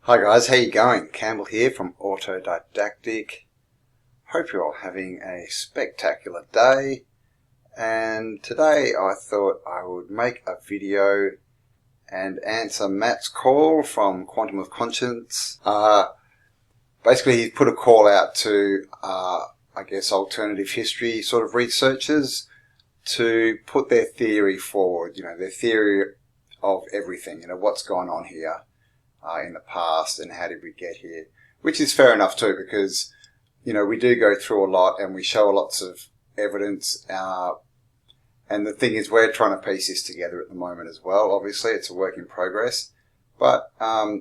Hi guys, how you going? Campbell here from Autodidactic. Hope you're all having a spectacular day. And today I thought I would make a video and answer Matt's call from Quantum of Conscience. Basically he put a call out to, I guess, alternative history sort of researchers to put their theory forward, their theory of everything, what's gone on here. In the past and how did we get here, which is fair enough too, because we do go through a lot and we show lots of evidence, and the thing is we're trying to piece this together at the moment as well. Obviously it's a work in progress, but I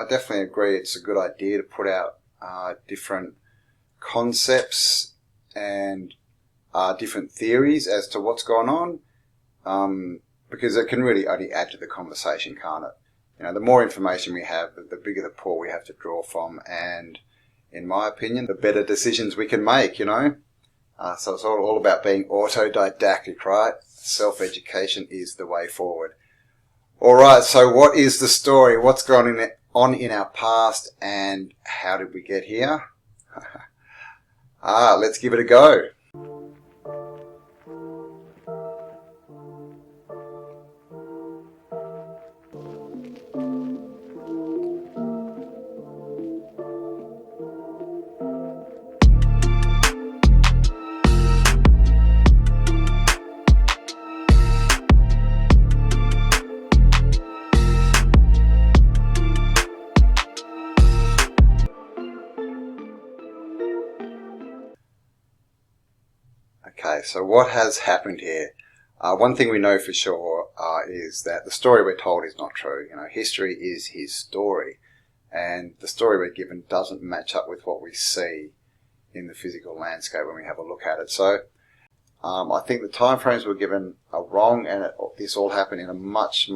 definitely agree it's a good idea to put out different concepts and different theories as to what's going on, because it can really only add to the conversation, can't it? The more information we have, the bigger the pool we have to draw from, and in my opinion, the better decisions we can make, So it's all about being autodidactic, right? Self-education is the way forward. Alright, so what is the story? What's going on in our past, and how did we get here? Let's give it a go. Okay, so what has happened here? One thing we know for sure is that the story we're told is not true. History is his story, and the story we're given doesn't match up with what we see in the physical landscape when we have a look at it. So I think the time frames we're given are wrong, and this all happened in a much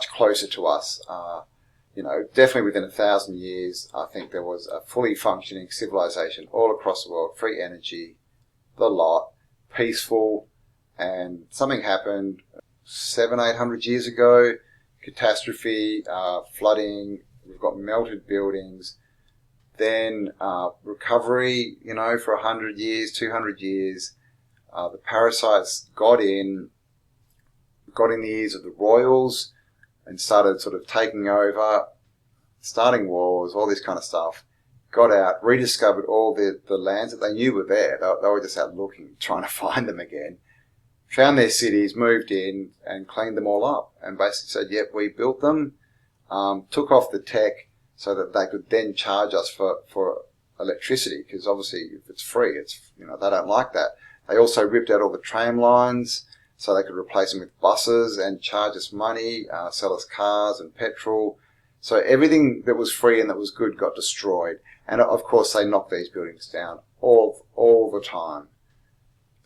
closer to us. Definitely within 1,000 years, I think there was a fully functioning civilization all across the world, free energy, the lot, peaceful, and something happened 700-800 years ago. Catastrophe, flooding, we've got melted buildings, then recovery, for 100 years, 200 years. The parasites got in the ears of the royals and started sort of taking over, starting wars, all this kind of stuff. Got out, rediscovered all the lands that they knew were there. They were just out looking, trying to find them again. Found their cities, moved in, and cleaned them all up. And basically said, yep, we built them, took off the tech so that they could then charge us for electricity, because obviously if it's free, they don't like that. They also ripped out all the tram lines so they could replace them with buses and charge us money, sell us cars and petrol. So everything that was free and that was good got destroyed. And of course they knock these buildings down all the time.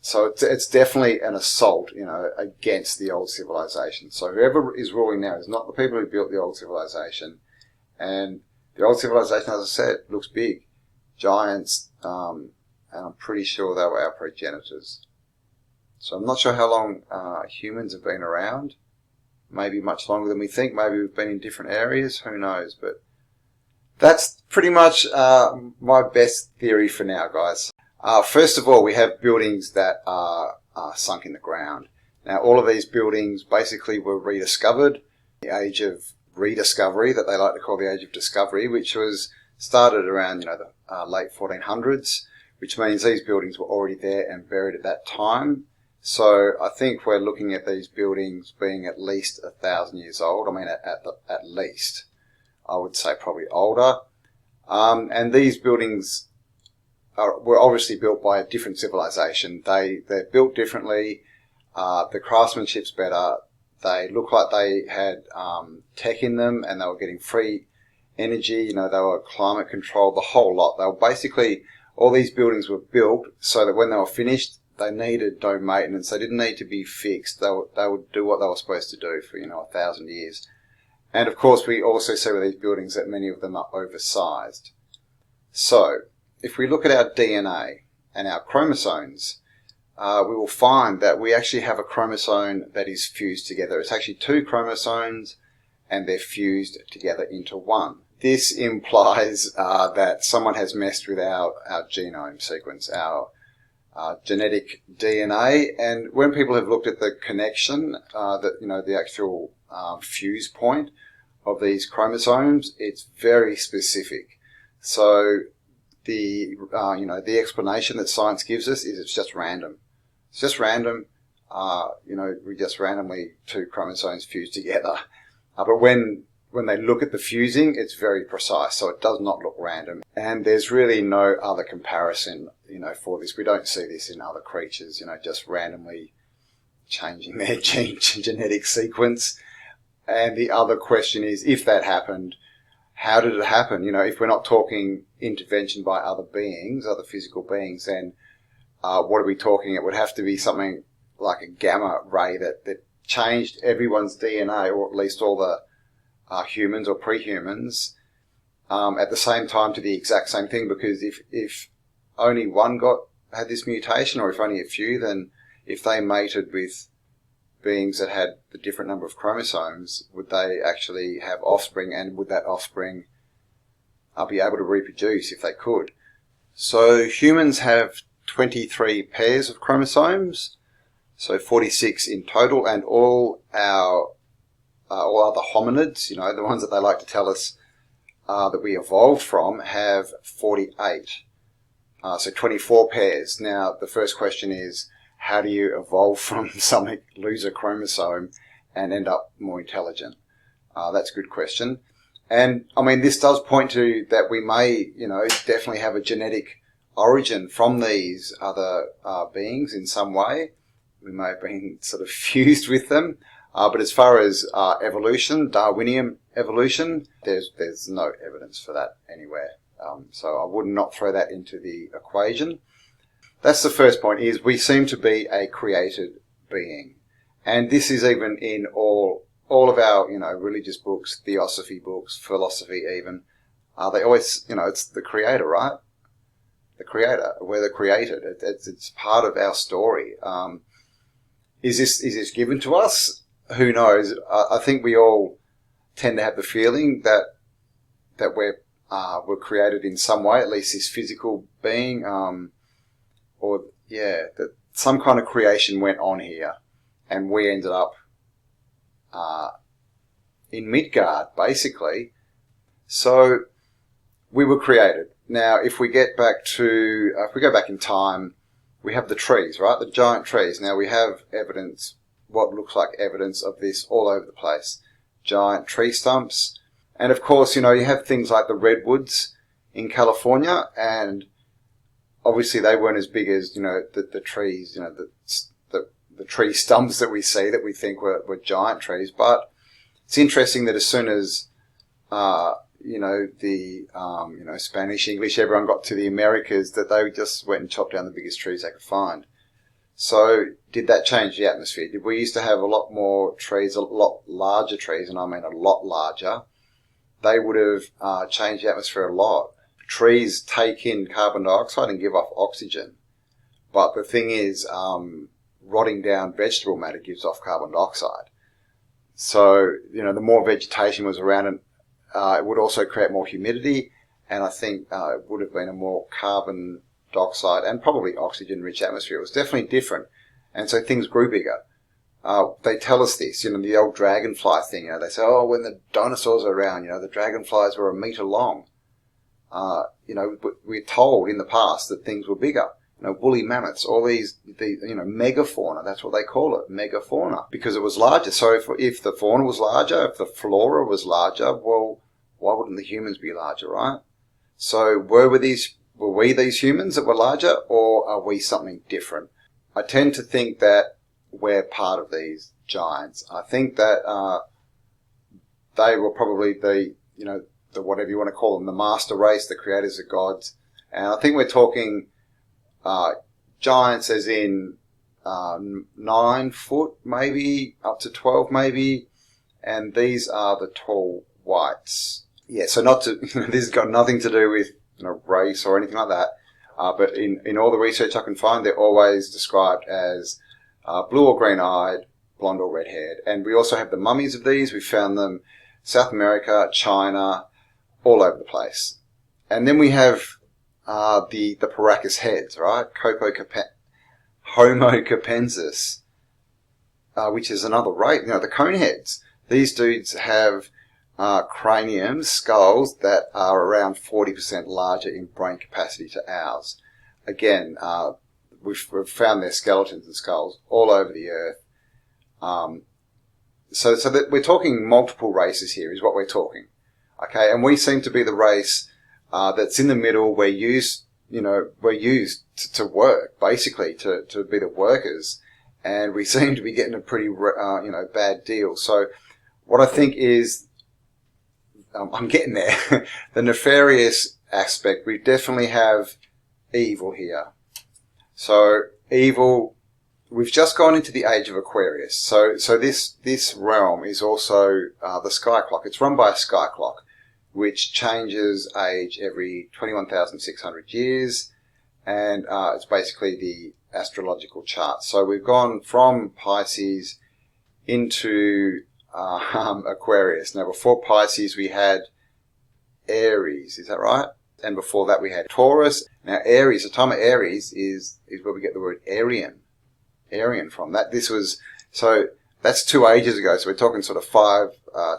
So it's definitely an assault, against the old civilization. So whoever is ruling now is not the people who built the old civilization. And the old civilization, as I said, looks big. Giants, and I'm pretty sure they were our progenitors. So I'm not sure how long humans have been around. Maybe much longer than we think. Maybe we've been in different areas. Who knows? But that's pretty much my best theory for now, guys. First of all, we have buildings that are sunk in the ground. Now, all of these buildings basically were rediscovered. The age of rediscovery, that they like to call the age of discovery, which was started around the late 1400s, which means these buildings were already there and buried at that time. So I think we're looking at these buildings being at least 1,000 years old. I mean, at least. I would say probably older. And these buildings were obviously built by a different civilization. They're built differently. The craftsmanship's better. They look like they had tech in them, and they were getting free energy. They were climate controlled, the whole lot. They were basically, all these buildings were built so that when they were finished, they needed no maintenance. They didn't need to be fixed. They would do what they were supposed to do for 1,000 years. And of course, we also see with these buildings that many of them are oversized. So, if we look at our DNA and our chromosomes, we will find that we actually have a chromosome that is fused together. It's actually two chromosomes, and they're fused together into one. This implies that someone has messed with our genome sequence, our genetic DNA, and when people have looked at the connection, the actual fuse point of these chromosomes, it's very specific. So the explanation that science gives us is it's just random. It's just random. We just randomly two chromosomes fuse together. But when they look at the fusing, it's very precise, so it does not look random. And there's really no other comparison, for this. We don't see this in other creatures, just randomly changing their genetic sequence. And the other question is, if that happened, how did it happen? If we're not talking intervention by other beings, other physical beings, then what are we talking? It would have to be something like a gamma ray that changed everyone's DNA, or at least all the humans or pre-humans, at the same time to the exact same thing. Because if only one had this mutation, or if only a few, then if they mated with beings that had the different number of chromosomes, would they actually have offspring, and would that offspring be able to reproduce if they could? So humans have 23 pairs of chromosomes, so 46 in total, and all other hominids, the ones that they like to tell us that we evolved from, have 48. So 24 pairs. Now, the first question is, how do you evolve from something, lose a chromosome, and end up more intelligent? That's a good question. And, this does point to that we may, definitely have a genetic origin from these other beings in some way. We may have been sort of fused with them. But as far as evolution, Darwinian evolution, there's no evidence for that anywhere. So I would not throw that into the equation. That's the first point, is we seem to be a created being. And this is even in all of our, religious books, theosophy books, philosophy even. They always, it's the creator, right? The creator. We're the created. It's part of our story. Is this given to us? Who knows? I think we all tend to have the feeling that we're created in some way, at least this physical being, that some kind of creation went on here, and we ended up in Midgard, basically. So we were created. Now, if we go back in time, we have the trees, right? The giant trees. Now we have evidence, what looks like evidence of this all over the place. Giant tree stumps. And of course, you have things like the redwoods in California, and obviously they weren't as big as, the trees, the tree stumps that we see that we think were giant trees. But it's interesting that as soon as, Spanish, English, everyone got to the Americas, that they just went and chopped down the biggest trees they could find. So did that change the atmosphere? Did we used to have a lot more trees, a lot larger trees, and I mean a lot larger? They would have changed the atmosphere a lot. Trees take in carbon dioxide and give off oxygen. But the thing is, rotting down vegetable matter gives off carbon dioxide. So, the more vegetation was around, it would also create more humidity, and I think it would have been a more carbon dioxide and probably oxygen-rich atmosphere. It was definitely different, and so things grew bigger. They tell us this, the old dragonfly thing. They say, when the dinosaurs were around, the dragonflies were 1 meter long. We're told in the past that things were bigger. Woolly mammoths, all these megafauna, that's what they call it, megafauna, because it was larger. So if the fauna was larger, if the flora was larger, well, why wouldn't the humans be larger, right? So were we these humans that were larger, or are we something different? I tend to think that we're part of these giants. I think that they were probably the whatever you want to call them, the master race, the creators of gods. And I think we're talking giants as in 9 foot, maybe, up to 12 maybe. And these are the tall whites. Yeah, so this has got nothing to do with race or anything like that. But in all the research I can find, they're always described as blue or green-eyed, blonde or red-haired. And we also have the mummies of these. We found them South America, China, all over the place. And then we have the Paracas heads, right? Homo capensis, which is another race, the cone heads. These dudes have craniums, skulls that are around 40% larger in brain capacity to ours. Again, we've found their skeletons and skulls all over the earth. So that we're talking multiple races here is what we're talking. Okay, and we seem to be the race that's in the middle. We're used to work, basically, to be the workers, and we seem to be getting a pretty, bad deal. So what I think is, I'm getting there, the nefarious aspect, we definitely have evil here. So evil, we've just gone into the age of Aquarius. So this realm is also the sky clock. It's run by a sky clock, which changes age every 21,600 years, and it's basically the astrological chart. So we've gone from Pisces into Aquarius. Now, before Pisces, we had Aries. Is that right? And before that, we had Taurus. Now, Aries, the time of Aries is where we get the word Aryan from. So that's 2 ages ago. So we're talking sort of 5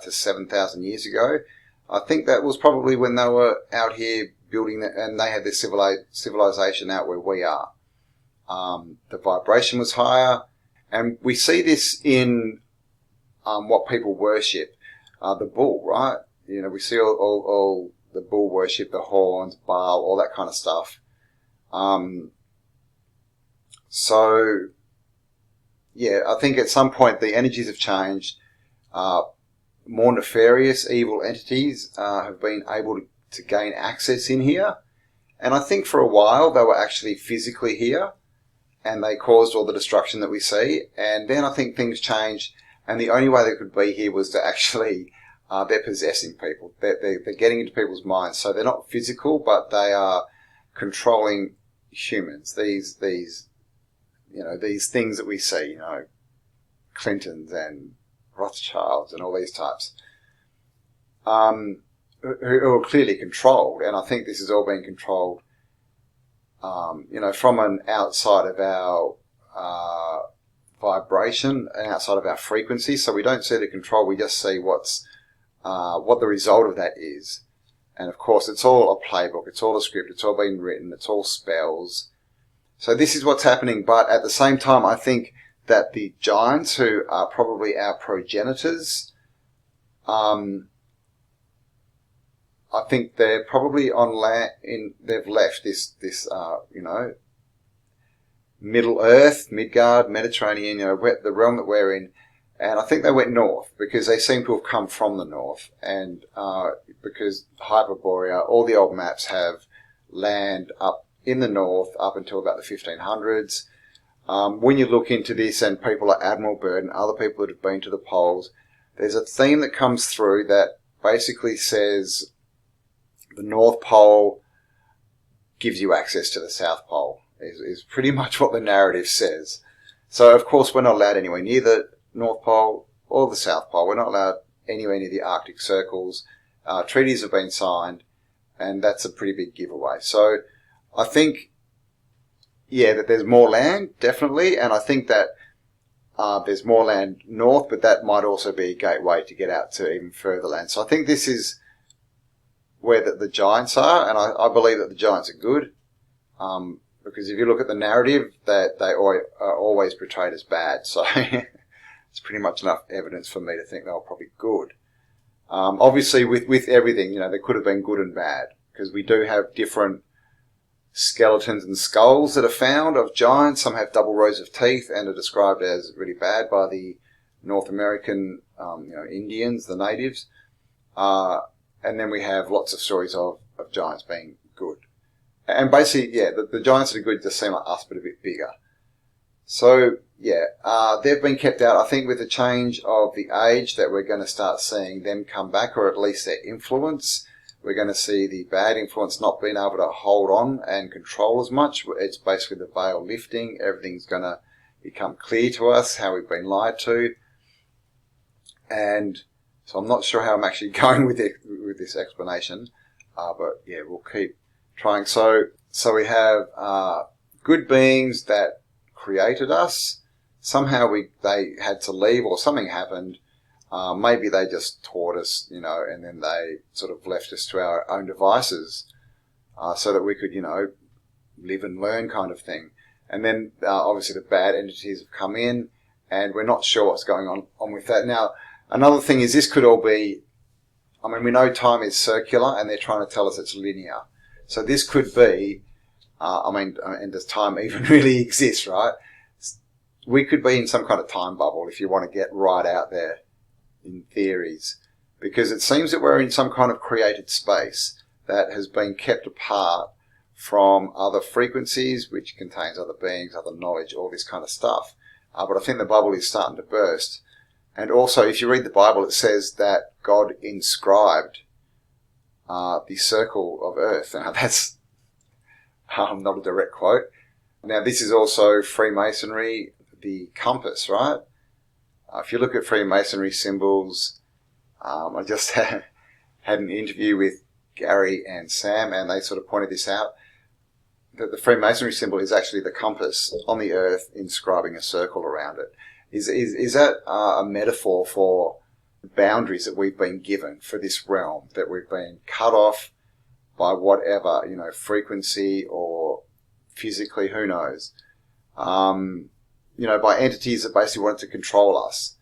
to 7,000 years ago. I think that was probably when they were out here building that, and they had their civilization out where we are. The vibration was higher, and we see this in what people worship, the bull, right? We see all the bull worship, the horns, Baal, all that kind of stuff. So, yeah, I think at some point the energies have changed. More nefarious, evil entities have been able to gain access in here. And I think for a while they were actually physically here, and they caused all the destruction that we see. And then I think things changed, and the only way they could be here was to actually, they're possessing people. They're getting into people's minds. So they're not physical, but they are controlling humans. These things that we see, Clintons and Rothschilds and all these types, who are clearly controlled. And I think this is all being controlled, from an outside of our vibration and outside of our frequency. So we don't see the control, we just see what the result of that is. And of course, it's all a playbook, it's all a script, it's all been written, it's all spells. So this is what's happening, but at the same time, I think that the giants, who are probably our progenitors, I think they're probably on land. They've left this Middle Earth, Midgard, Mediterranean, the realm that we're in, and I think they went north because they seem to have come from the north, and because Hyperborea, all the old maps have land up in the north up until about the 1500s. When you look into this, and people like Admiral Byrd and other people that have been to the poles, there's a theme that comes through that basically says the North Pole gives you access to the South Pole, is pretty much what the narrative says. So, of course, we're not allowed anywhere near the North Pole or the South Pole. We're not allowed anywhere near the Arctic circles. Treaties have been signed, and that's a pretty big giveaway. So I think, that there's more land, definitely, and I think that there's more land north, but that might also be a gateway to get out to even further land. So I think this is where the giants are, and I believe that the giants are good, because if you look at the narrative, that they are always portrayed as bad. So it's pretty much enough evidence for me to think they were probably good. Obviously, with everything, there could have been good and bad, because we do have different skeletons and skulls that are found of giants. Some have double rows of teeth and are described as really bad by the North American, Indians, the natives. And then we have lots of stories of giants being good. And basically, the giants that are good just seem like us, but a bit bigger. So, they've been kept out. I think with the change of the age that we're going to start seeing them come back, or at least their influence. We're going to see the bad influence not being able to hold on and control as much. It's basically the veil lifting. Everything's going to become clear to us, how we've been lied to. And So I'm not sure how I'm actually going with this explanation, but yeah, we'll keep trying. So we have good beings that created us. Somehow they had to leave, or something happened. Maybe they just taught us, and then they sort of left us to our own devices, so that we could, live and learn, kind of thing. And then obviously the bad entities have come in, and we're not sure what's going on with that. Now, another thing is, this could all be, we know time is circular, and they're trying to tell us it's linear. So this could be, and does time even really exist, right? We could be in some kind of time bubble, if you want to get right out there in theories, because it seems that we're in some kind of created space that has been kept apart from other frequencies, which contains other beings, other knowledge, all this kind of stuff. But I think the bubble is starting to burst. And also, if you read the Bible, it says that God inscribed the circle of Earth. Now, that's not a direct quote. Now, this is also Freemasonry, the compass, right? If you look at Freemasonry symbols, I just had an interview with Gary and Sam, and they sort of pointed this out, that the Freemasonry symbol is actually the compass on the earth inscribing a circle around it. Is that a metaphor for the boundaries that we've been given for this realm, that we've been cut off by whatever, frequency or physically, who knows, by entities that basically wanted to control us.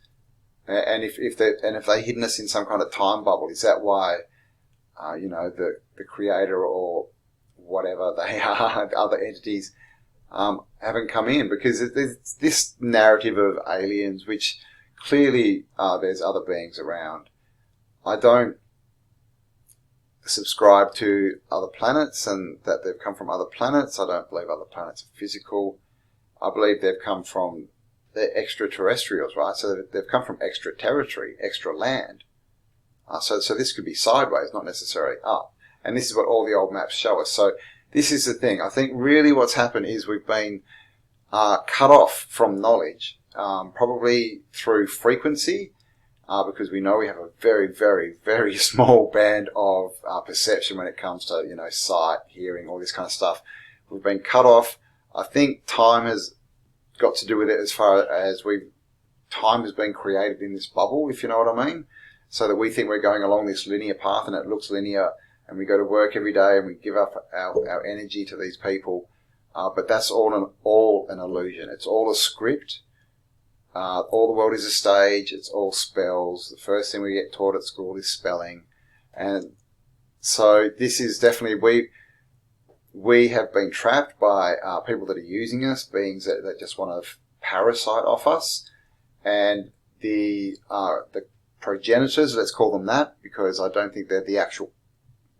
And if they hidden us in some kind of time bubble, is that why, the creator or whatever they are, other entities, haven't come in? Because there's this narrative of aliens, which clearly there's other beings around. I don't subscribe to other planets and that they've come from other planets. I don't believe other planets are physical. I believe they've come from, they're extraterrestrials, right? So they've come from extra territory, extra land. So this could be sideways, not necessarily up. And this is what all the old maps show us. So this is the thing. I think really what's happened is we've been cut off from knowledge, probably through frequency, because we know we have a very, very, very small band of perception when it comes to, sight, hearing, all this kind of stuff. We've been cut off. I think time has got to do with it, as far as time has been created in this bubble, if you know what I mean. So that we think we're going along this linear path, and it looks linear, and we go to work every day and we give up our energy to these people. But that's all an illusion. It's all a script. All the world is a stage. It's all spells. The first thing we get taught at school is spelling. And so this is definitely, we have been trapped by people that are using us, beings that just want to parasite off us. And the progenitors, let's call them that, because I don't think they're the actual,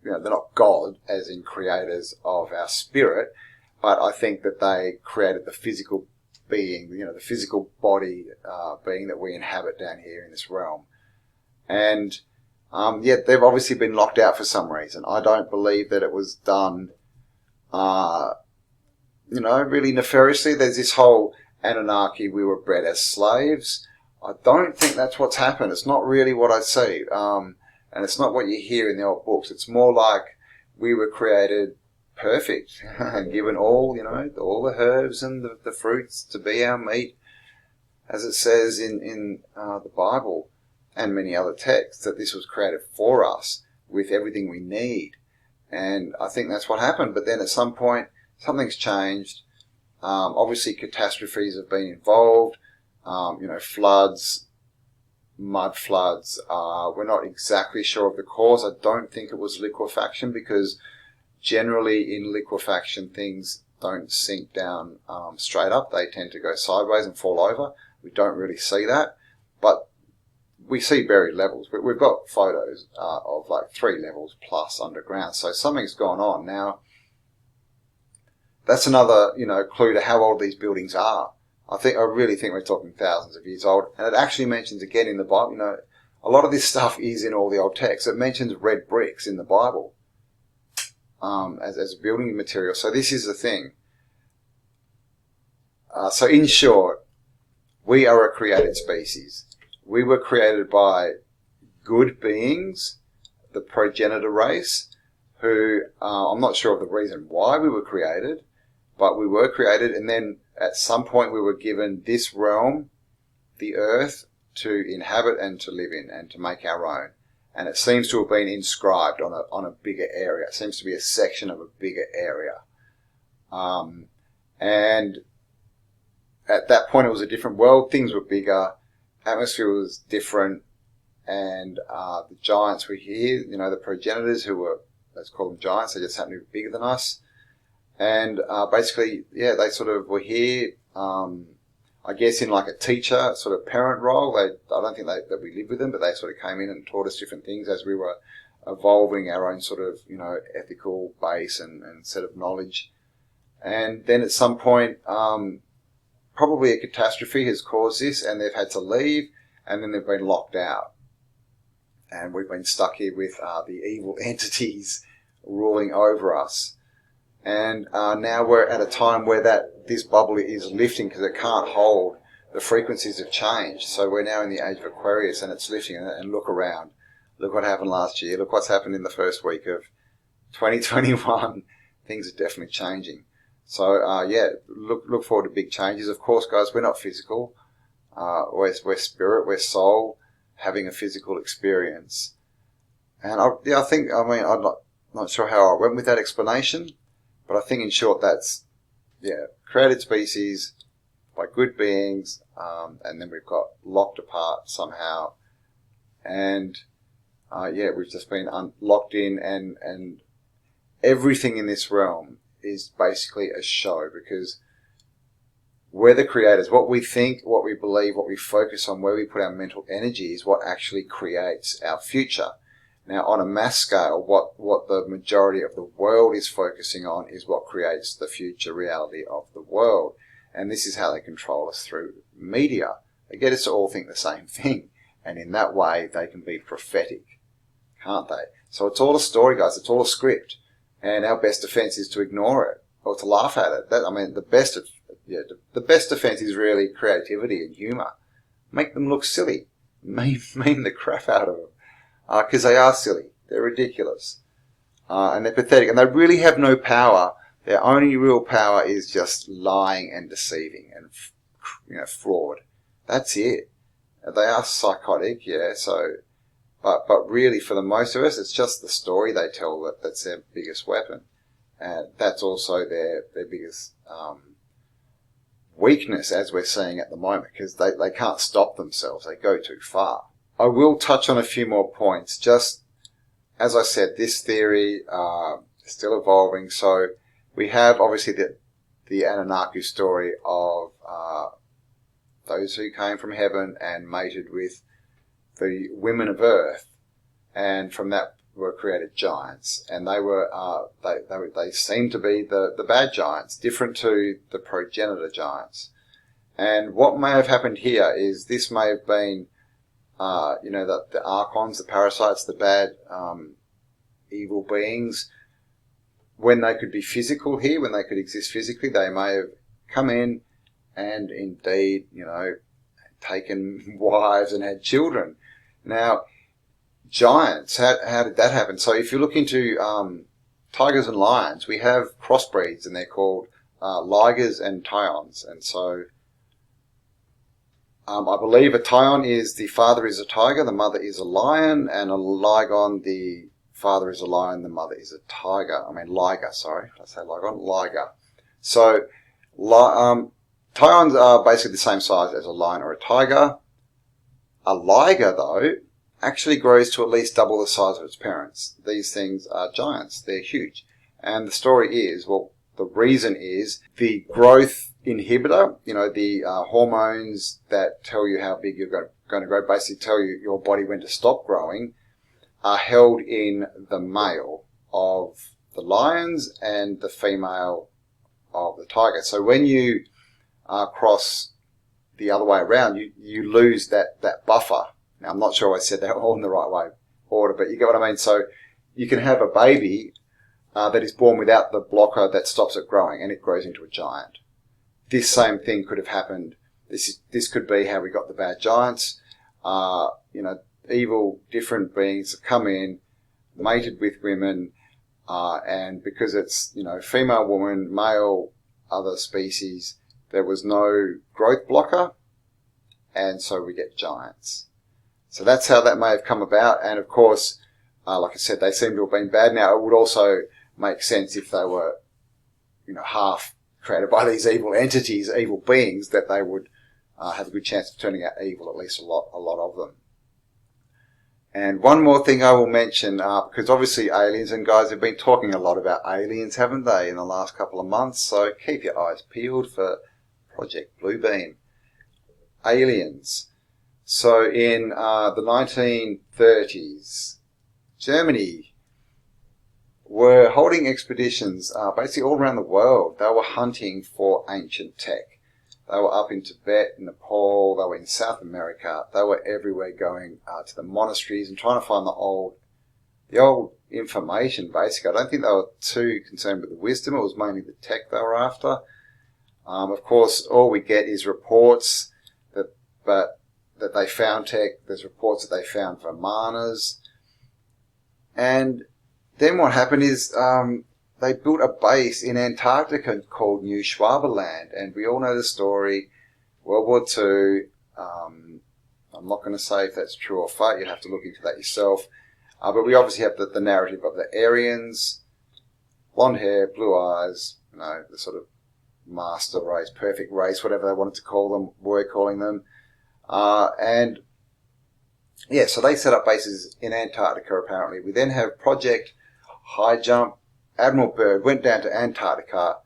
they're not God, as in creators of our spirit, but I think that they created the physical being, the physical body being that we inhabit down here in this realm. And yet they've obviously been locked out for some reason. I don't believe that it was done, really nefariously. There's this whole Anunnaki, we were bred as slaves. I don't think that's what's happened. It's not really what I see. And it's not what you hear in the old books. It's more like we were created perfect and given all, all the herbs and the fruits to be our meat, as it says in the Bible and many other texts, that this was created for us with everything we need. And I think that's what happened. But then at some point, something's changed. Obviously, catastrophes have been involved. Floods, mud floods. We're not exactly sure of the cause. I don't think it was liquefaction, because generally in liquefaction things don't sink down straight up. They tend to go sideways and fall over. We don't really see that, but we see buried levels. We've got photos of like 3 levels plus underground. So something's gone on. Now, that's another, clue to how old these buildings are. I really think we're talking thousands of years old. And it actually mentions again in the Bible, a lot of this stuff is in all the old texts. It mentions red bricks in the Bible as a building material. So this is the thing. So in short, we are a created species. We were created by good beings, the progenitor race, who I'm not sure of the reason why we were created, but we were created, and then at some point we were given this realm, the earth, to inhabit and to live in and to make our own. And it seems to have been inscribed on a bigger area. It seems to be a section of a bigger area. And at that point it was a different world. Things were bigger. Atmosphere was different. And the giants were here, the progenitors who were, let's call them giants, they just happen to be bigger than us. And basically, they sort of were here, I guess in like a teacher sort of parent role. I don't think that we lived with them, but they sort of came in and taught us different things as we were evolving our own sort of, ethical base and set of knowledge. And then at some point, probably a catastrophe has caused this, and they've had to leave, and then they've been locked out. And we've been stuck here with the evil entities ruling over us. And now we're at a time where this bubble is lifting because it can't hold. The frequencies have changed. So we're now in the age of Aquarius, and it's lifting. And look around. Look what happened last year. Look what's happened in the first week of 2021. Things are definitely changing. So, look forward to big changes. Of course, guys, we're not physical. We're spirit, we're soul, having a physical I'm not sure how I went with that explanation. But I think in short that's, created species by good beings, and then we've got locked apart somehow. And, we've just been locked in, and everything in this realm is basically a show, because we're the creators. What we think, what we believe, what we focus on, where we put our mental energy is what actually creates our future. Now, on a mass scale, what the majority of the world is focusing on is what creates the future reality of the world. And this is how they control us through media. They get us to all think the same thing. And in that way, they can be prophetic, can't they? So it's all a story, guys. It's all a script. And our best defense is to ignore it or to laugh at it. The best defense is really creativity and humor. Make them look silly. Meme the crap out of them. Because they are silly. They're ridiculous. And they're pathetic. And they really have no power. Their only real power is just lying and deceiving and, fraud. That's it. They are psychotic, but really for the most of us, it's just the story they tell that's their biggest weapon. And that's also their biggest weakness, as we're seeing at the moment, because they can't stop themselves. They go too far. I will touch on a few more points. Just as I said, this theory is still evolving. So we have obviously the Anunnaki story of those who came from heaven and mated with the women of Earth, and from that were created giants. And they were they seem to be the bad giants, different to the progenitor giants. And what may have happened here is this may have been the archons, the parasites, the bad, evil beings, when they could be physical here, when they could exist physically, they may have come in and indeed, taken wives and had children. Now, giants, how did that happen? So if you look into tigers and lions, we have crossbreeds, and they're called ligers and tyons. And so I believe a tyon is the father is a tiger, the mother is a lion, and a ligon, the father is a lion, the mother is a tiger. Liger, sorry. Did I say ligon? Liger. So tyons are basically the same size as a lion or a tiger. A liger, though, actually grows to at least double the size of its parents. These things are giants. They're huge. And the story is, the reason is the growth inhibitor, the hormones that tell you how big you're going to grow, basically tell you your body when to stop growing, are held in the male of the lions and the female of the tiger. So when you cross the other way around, you lose that buffer. Now, I'm not sure I said that all in the right order, but you get what I mean. So you can have a baby that is born without the blocker that stops it growing, and it grows into a giant. This same thing could have happened. This could be how we got the bad giants. evil, different beings have come in, mated with women, and because it's, female, woman, male, other species, there was no growth blocker, and so we get giants. So that's how that may have come about, and of course, like I said, they seem to have been bad. Now, it would also make sense if they were, half created by these evil entities, evil beings, that they would have a good chance of turning out evil, at least a lot of them. And one more thing I will mention, because obviously aliens, and guys have been talking a lot about aliens, haven't they, in the last couple of months, so keep your eyes peeled for Project Bluebeam. Aliens. So in the 1930s, Germany were holding expeditions basically all around the world. They were hunting for ancient tech. They were up in Tibet, Nepal, they were in South America, they were everywhere, going to the monasteries and trying to find the old information, basically. I don't think they were too concerned with the wisdom, it was mainly the tech they were after. Of course, all we get is reports that they found tech. There's reports that they found Vimanas. And then what happened is they built a base in Antarctica called New Schwaberland, and we all know the story. World War II. I'm not going to say if that's true or fake. You'd have to look into that yourself. But we obviously have the narrative of the Aryans, blonde hair, blue eyes, the sort of master race, perfect race, whatever they wanted to call them, were calling them. And yeah, so they set up bases in Antarctica, apparently. We then have Project High Jump. Admiral Byrd went down to Antarctica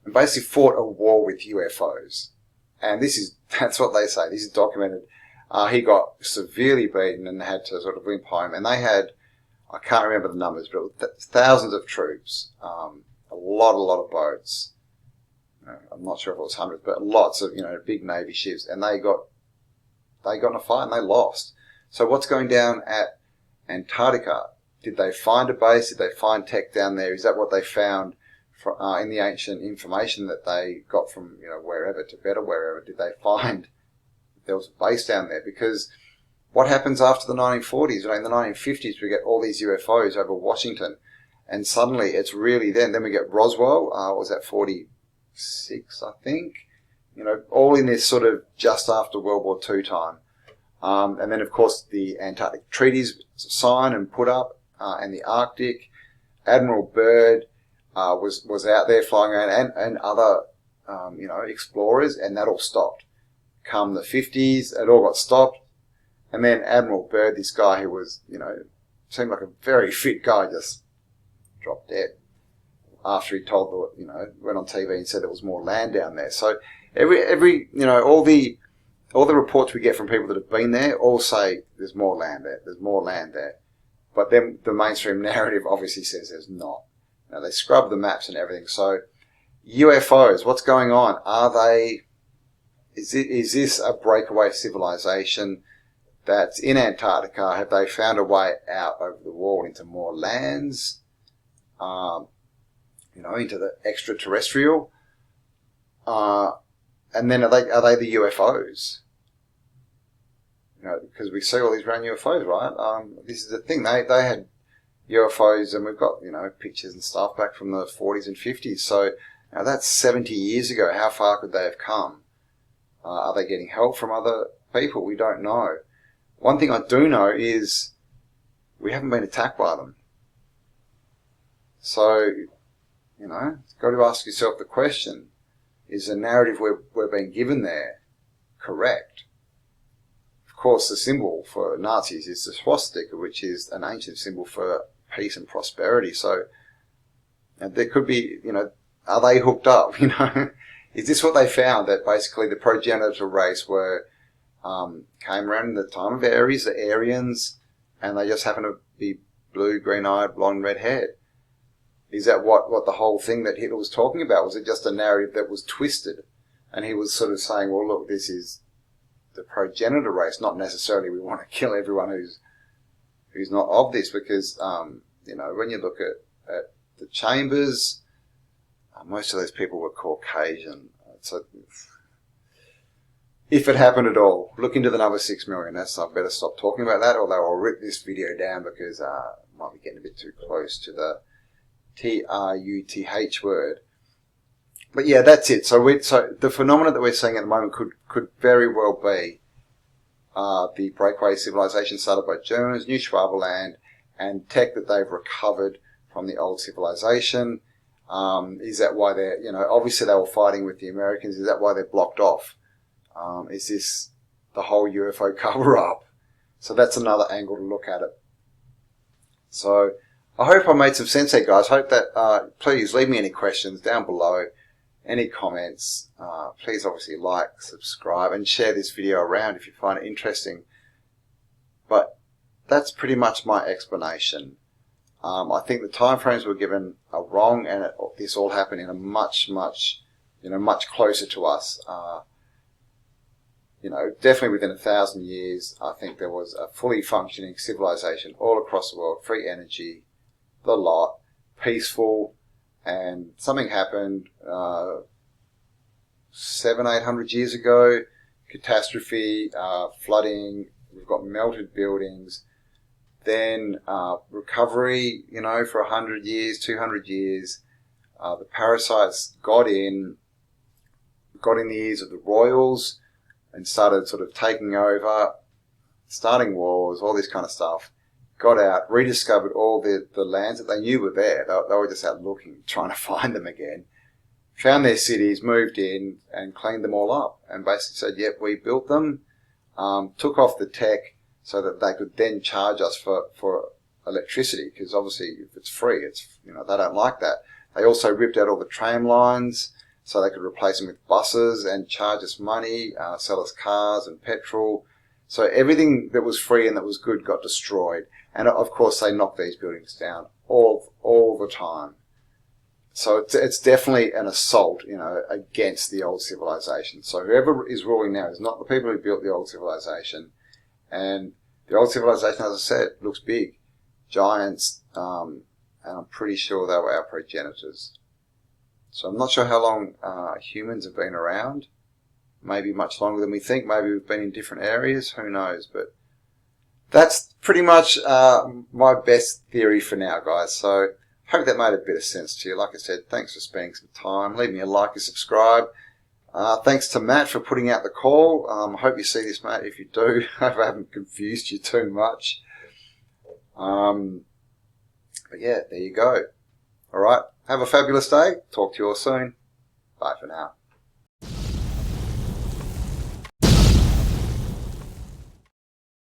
and basically fought a war with UFOs. And that's what they say. This is documented. He got severely beaten and had to sort of limp home. And they had, I can't remember the numbers, but thousands of troops, a lot of boats. I'm not sure if it was hundreds, but lots of, big Navy ships. And they got in a fight and they lost. So what's going down at Antarctica? Did they find a base? Did they find tech down there? Is that what they found in the ancient information that they got from, wherever, Tibet or wherever? Did they find there was a base down there? Because what happens after the 1940s? In the 1950s, we get all these UFOs over Washington, and suddenly it's really then we get Roswell. What was that, 46, I think? All in this sort of just after World War II time. And then, of course, the Antarctic treaties signed and put up. And the Arctic. Admiral Byrd was out there flying around, and other explorers, and that all stopped. Come the 50s, it all got stopped, and then Admiral Byrd, this guy who was seemed like a very fit guy, just dropped dead after he told went on TV and said there was more land down there. So every all the reports we get from people that have been there all say there's more land there. There's more land there. But then the mainstream narrative obviously says there's not. They scrub the maps and everything. So UFOs, what's going on? Is this a breakaway civilization that's in Antarctica? Have they found a way out over the wall into more lands? Into the extraterrestrial? And then are they the UFOs? Because we see all these brand UFOs, right? This is the thing. They had UFOs, and we've got, pictures and stuff back from the 40s and 50s. So that's 70 years ago. How far could they have come? Are they getting help from other people? We don't know. One thing I do know is we haven't been attacked by them. So, you've got to ask yourself the question, is the narrative we're being given there correct? Of course, the symbol for Nazis is the swastika, which is an ancient symbol for peace and prosperity. So there could be, are they hooked up? Is this what they found, that basically the progenitor race came around in the time of Aries, the Aryans, and they just happen to be blue, green-eyed, blonde, red-haired? Is that what the whole thing that Hitler was talking about? Was it just a narrative that was twisted? And he was sort of saying, well, look, this is the progenitor race, not necessarily we want to kill everyone who's not of this, because when you look at the chambers, most of those people were Caucasian. So if it happened at all, look into the number 6 million. I better stop talking about that, although I'll rip this video down because I might be getting a bit too close to the TRUTH word. But yeah, that's it. So the phenomena that we're seeing at the moment could very well be the breakaway civilization started by Germans, New Schwaberland, and tech that they've recovered from the old civilization. Is that why they're, obviously they were fighting with the Americans. Is that why they're blocked off? Is this the whole UFO cover-up? So that's another angle to look at it. So I hope I made some sense there, guys. Hope that, please leave me any questions down below, any comments. Please obviously like, subscribe, and share this video around if you find it interesting. But that's pretty much my explanation. I think the timeframes we're given are wrong, and this all happened in a much closer to us. Definitely within 1,000 years, I think there was a fully functioning civilization all across the world, free energy, the lot, peaceful, and something happened 700-800 years ago, catastrophe, flooding, we've got melted buildings, then recovery, for 100 years, 200 years, the parasites got in the ears of the royals, and started sort of taking over, starting wars, all this kind of stuff. Got out, rediscovered all the lands that they knew were there. They were just out looking, trying to find them again. Found their cities, moved in, and cleaned them all up. And basically said, yep, we built them, took off the tech so that they could then charge us for electricity. Because obviously, if it's free, they don't like that. They also ripped out all the tram lines, so they could replace them with buses and charge us money, sell us cars and petrol. So everything that was free and that was good got destroyed. And of course, they knocked these buildings down all the time. So it's definitely an assault, against the old civilization. So whoever is ruling now is not the people who built the old civilization. And the old civilization, as I said, looks big, giants, and I'm pretty sure they were our progenitors. So I'm not sure how long humans have been around. Maybe much longer than we think. Maybe we've been in different areas. Who knows? But that's pretty much my best theory for now, guys. So hope that made a bit of sense to you. Like I said, thanks for spending some time. Leave me a like and subscribe. Thanks to Matt for putting out the call. I hope you see this, Matt. If you do, I hope I haven't confused you too much. But yeah, there you go. All right. Have a fabulous day. Talk to you all soon. Bye for now.